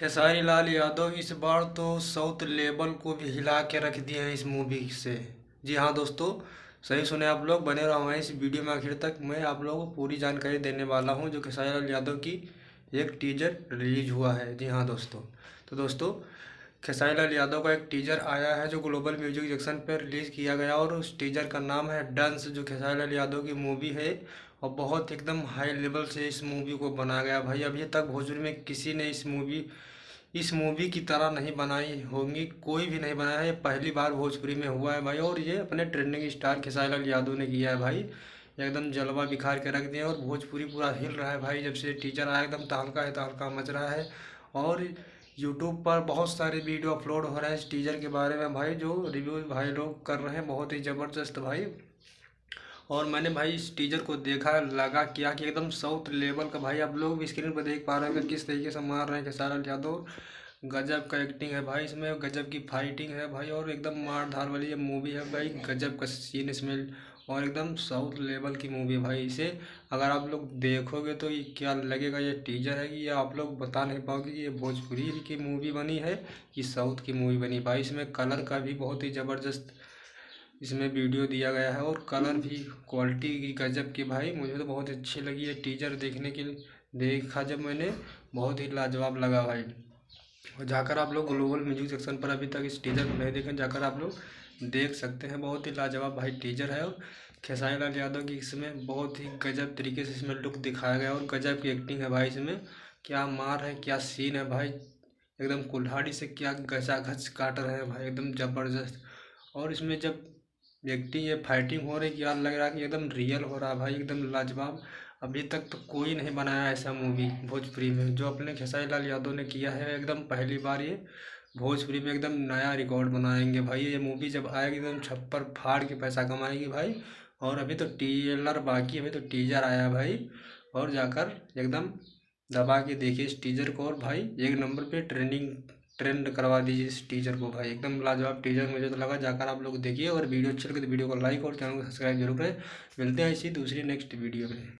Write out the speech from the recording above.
खेसारी लाल यादव इस बार तो south level को भी हिला के रख दिया है इस मूवी से। जी हाँ दोस्तों, सही सुने आप लोग, बने रहो हमारे इस वीडियो में आखिर तक। मैं आप लोगों को पूरी जानकारी देने वाला हूँ जो खेसारी लाल यादव की एक टीजर रिलीज हुआ है। जी हाँ दोस्तों, तो दोस्तों खेसारी लाल यादव का एक टीजर आया है जो ग्लोबल म्यूजिक जंक्शन पर रिलीज़ किया गया और उस टीजर का नाम है डंस, जो खेसारी लाल यादव की मूवी है। और बहुत एकदम हाई लेवल से इस मूवी को बनाया गया भाई। अभी तक भोजपुरी में किसी ने इस मूवी की तरह नहीं बनाई होंगी, कोई भी नहीं बनाया है। ये पहली बार भोजपुरी में हुआ है भाई, और ये अपने ट्रेंडिंग स्टार खेसारी लाल यादव ने किया है भाई। एकदम जलवा बिखार के रख दिया और भोजपुरी पूरा हिल रहा है भाई। जब से टीजर आया एकदम तहलका है, तहलका मच रहा है। और यूट्यूब पर बहुत सारे वीडियो अपलोड हो रहे हैं इस टीजर के बारे में भाई, जो रिव्यू भाई लोग कर रहे हैं बहुत ही ज़बरदस्त भाई। और मैंने भाई इस टीजर को देखा, लगा क्या कि एकदम साउथ लेवल का भाई। आप लोग भी स्क्रीन पर देख पा रहे हैं कि किस तरीके से मार रहे हैं खेसारी लाल यादव। गजब का एक्टिंग है भाई इसमें, गजब की फाइटिंग है भाई, और एकदम मार धार वाली ये मूवी है भाई। गजब का सीन इसमें, और एकदम साउथ लेवल की मूवी है भाई। इसे अगर आप लोग देखोगे तो ये क्या लगेगा, ये टीजर है कि ये आप लोग बता नहीं पाओगे कि ये भोजपुरी की मूवी बनी है कि साउथ की मूवी बनी भाई। इसमें कलर का भी बहुत ही ज़बरदस्त इसमें वीडियो दिया गया है, और कलर भी क्वालिटी की गजब की भाई। मुझे तो बहुत अच्छी लगी ये टीजर देखने के लिए, देखा जब मैंने, बहुत ही लाजवाब लगा भाई। और जाकर आप लोग ग्लोबल म्यूजिक सेक्शन पर अभी तक इस टीजर को नहीं देखें, जाकर आप लोग देख सकते हैं। बहुत ही लाजवाब भाई टीजर है, और खेसारी लाल यादव की इसमें बहुत ही गजब तरीके से इसमें लुक दिखाया गया, और गजब की एक्टिंग है भाई इसमें। क्या मार है, क्या सीन है भाई, एकदम कुल्हाड़ी से क्या घचा घच काट रहे हैं भाई, एकदम ज़बरदस्त। और इसमें जब एक्टिंग ये फाइटिंग हो रही, क्या लग रहा है कि एकदम रियल हो रहा है भाई, एकदम लाजवाब। अभी तक तो कोई नहीं बनाया ऐसा मूवी भोजपुरी में जो अपने खेसारी लाल यादव ने किया है। एकदम पहली बार ये भोजपुरी में एकदम नया रिकॉर्ड बनाएंगे भाई। ये मूवी जब आएगी एकदम छप्पर फाड़ के पैसा कमाएगी भाई। और अभी तो टीजर बाकी है, अभी तो टीजर आया है भाई। और जाकर एकदम दबा के देखिए इस टीजर को, और भाई एक नंबर पे ट्रेंड करवा दीजिए इस टीजर को भाई। एकदम लाजवाब टीजर मुझे तो लगा, जाकर आप लोग देखिए। और वीडियो अच्छी लगे तो वीडियो को लाइक और चैनल को सब्सक्राइब जरूर करें। मिलते हैं इसी दूसरी नेक्स्ट वीडियो में।